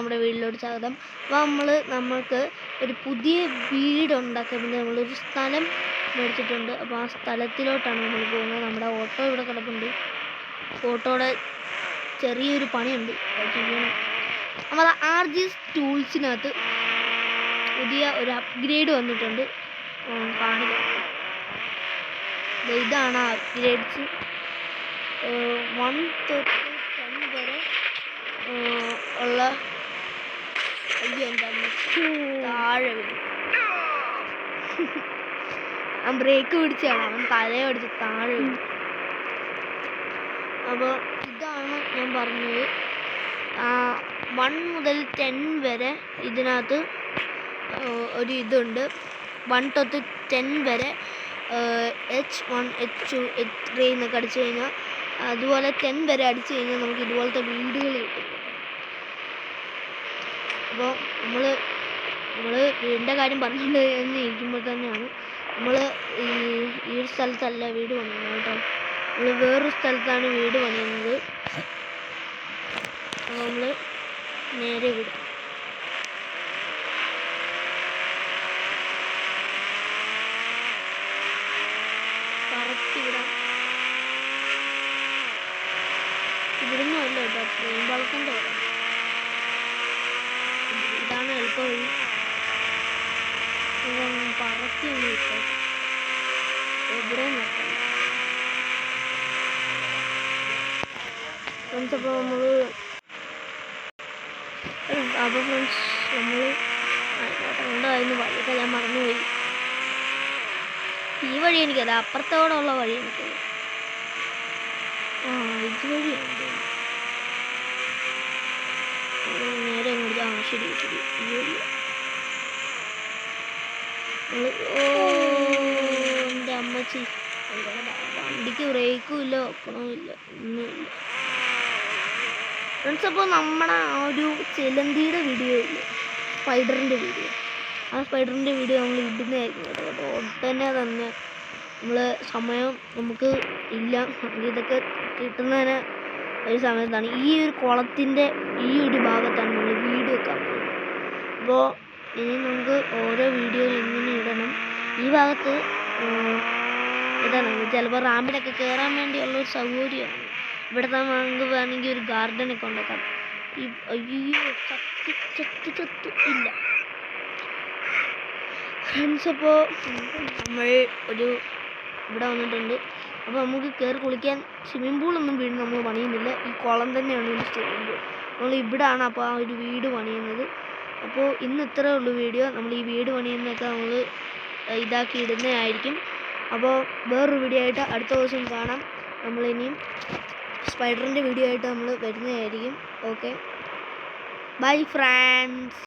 നമ്മുടെ വീട്ടിലോട്ട് സ്വാഗതം. അപ്പോൾ നമുക്ക് ഒരു പുതിയ വീടുണ്ടാക്കാൻ വേണ്ടി നമ്മളൊരു സ്ഥലം മേടിച്ചിട്ടുണ്ട്. അപ്പോൾ ആ സ്ഥലത്തിലോട്ടാണ് നമ്മൾ പോകുന്നത്. നമ്മുടെ ഓട്ടോ ഇവിടെ കിടപ്പുണ്ട്. ഓട്ടോയുടെ ചെറിയൊരു പണിയുണ്ട്, നമ്മൾ RG ടൂൾസിനകത്ത് പുതിയ ഒരു അപ്ഗ്രേഡ് വന്നിട്ടുണ്ട്. കാണിക്കാം, ഇതാണ് അപ്ഗ്രേഡ്സ്. 1 തൊട്ട് 10 വരെ ഉള്ള താഴെ വീഴും. അവൻ ബ്രേക്ക് പിടിച്ചാണ്, അവൻ തലയെ പിടിച്ച് താഴെ വീഴും. അപ്പോൾ ഇതാണ് ഞാൻ പറഞ്ഞത്. 1 മുതൽ 10 വരെ ഇതിനകത്ത് ഒരു ഇതുണ്ട്. 1 തൊട്ട് 10 വരെ H1 H2 H3 എന്നൊക്കെ അടിച്ചു കഴിഞ്ഞാൽ, അതുപോലെ 10 വരെ അടിച്ചു കഴിഞ്ഞാൽ നമുക്ക് ഇതുപോലത്തെ വീടുകൾ കിട്ടും. അപ്പോൾ നമ്മൾ വീടിൻ്റെ കാര്യം പറഞ്ഞിട്ട് എന്ന് ഇരിക്കുമ്പോൾ തന്നെയാണ് നമ്മൾ ഈ ഒരു സ്ഥലത്തല്ല വീട് പണിയുന്നത് കേട്ടോ. നമ്മൾ വേറൊരു സ്ഥലത്താണ് വീട് പണിയുന്നത്. അപ്പോൾ നമ്മൾ നേരെ വിടും. കറക്റ്റ് വിടാം. ഇവിടുന്ന് അല്ല കേട്ടോ, ട്രെയിൻ പാളത്തിൻ്റെ വരാം. ഇതാണ് എളുപ്പ വഴി. പറത്തി ഒന്ന് കിട്ടും, എവിടെയും നിർത്താം. ഫ്രണ്ട്സ്, അപ്പോൾ ഫ്രണ്ട്സ് നമ്മൾ ഉണ്ടായിരുന്നു വഴിയൊക്കെ ഞാൻ മറന്നുപോയി. ഈ വഴി എനിക്കത്, അപ്പുറത്തോടുള്ള വഴി എനിക്കത്. ഇത് വഴിയാണ് നേരെ അങ്ങോട്ട്. ശരി ഈ വഴി. എൻ്റെ അമ്മച്ചി, വണ്ടിക്ക് ബ്രേക്കും ഇല്ല, ഓപ്പണും ഇല്ല, ഒന്നുമില്ല. ഫ്രണ്ട്സ്, അപ്പോൾ നമ്മുടെ ആ ഒരു ചിലന്തിയുടെ വീഡിയോ ഇല്ലേ, സ്പൈഡറിൻ്റെ വീഡിയോ, ആ സ്പൈഡറിൻ്റെ വീഡിയോ നമ്മൾ ഇടുന്നതായിരിക്കും കേട്ടോ. ഉടനെ തന്നെ നമ്മൾ സമയം നമുക്ക് ഇല്ല, ഇതൊക്കെ കിട്ടുന്നതിന് ഒരു സമയത്താണ് ഈ ഒരു കുളത്തിൻ്റെ ഈ ഒരു ഭാഗത്താണ് നമ്മൾ വീട് വെക്കാൻ പോകുന്നത്. അപ്പോൾ ഇനി നമുക്ക് ഓരോ വീഡിയോയിൽ ഇങ്ങനെ ഇടണം. ഈ ഭാഗത്ത് ഇതാണ് ചിലപ്പോൾ റാമ്പിലൊക്കെ കയറാൻ വേണ്ടിയുള്ളൊരു സൗകര്യമാണ്. ഇവിടെ നമുക്ക് വേണമെങ്കിൽ ഒരു ഗാർഡനൊക്കെ ഉണ്ടാക്കാം. അയ്യോ, ചത്ത് ഇല്ല ഫ്രണ്ട്സ്. അപ്പോൾ നമ്മൾ ഇവിടെ വന്നിട്ടുണ്ട്. അപ്പോൾ നമുക്ക് കയറി കുളിക്കാൻ സ്വിമ്മിംഗ് പൂളൊന്നും വീട് നമ്മൾ പണിയുന്നില്ല, ഈ കുളം തന്നെയാണ് ഒരു സ്വിമ്മിംഗ് പൂൾ. നമ്മൾ ഇവിടെയാണ് അപ്പോൾ ആ ഒരു വീട് പണിയുന്നത്. അപ്പോൾ ഇന്ന് ഇത്രയേ ഉള്ളൂ വീഡിയോ. നമ്മൾ ഈ വീട് പണിയുന്നതൊക്കെ നമ്മൾ ഇതാക്കി ഇടുന്നതായിരിക്കും. അപ്പോൾ വേറൊരു വീഡിയോ ആയിട്ട് അടുത്ത ദിവസം കാണാം. നമ്മളിനിയും സ്പൈഡറിൻ്റെ വീഡിയോ ആയിട്ട് നമ്മൾ വരുന്നതായിരിക്കും. Okay, bye friends.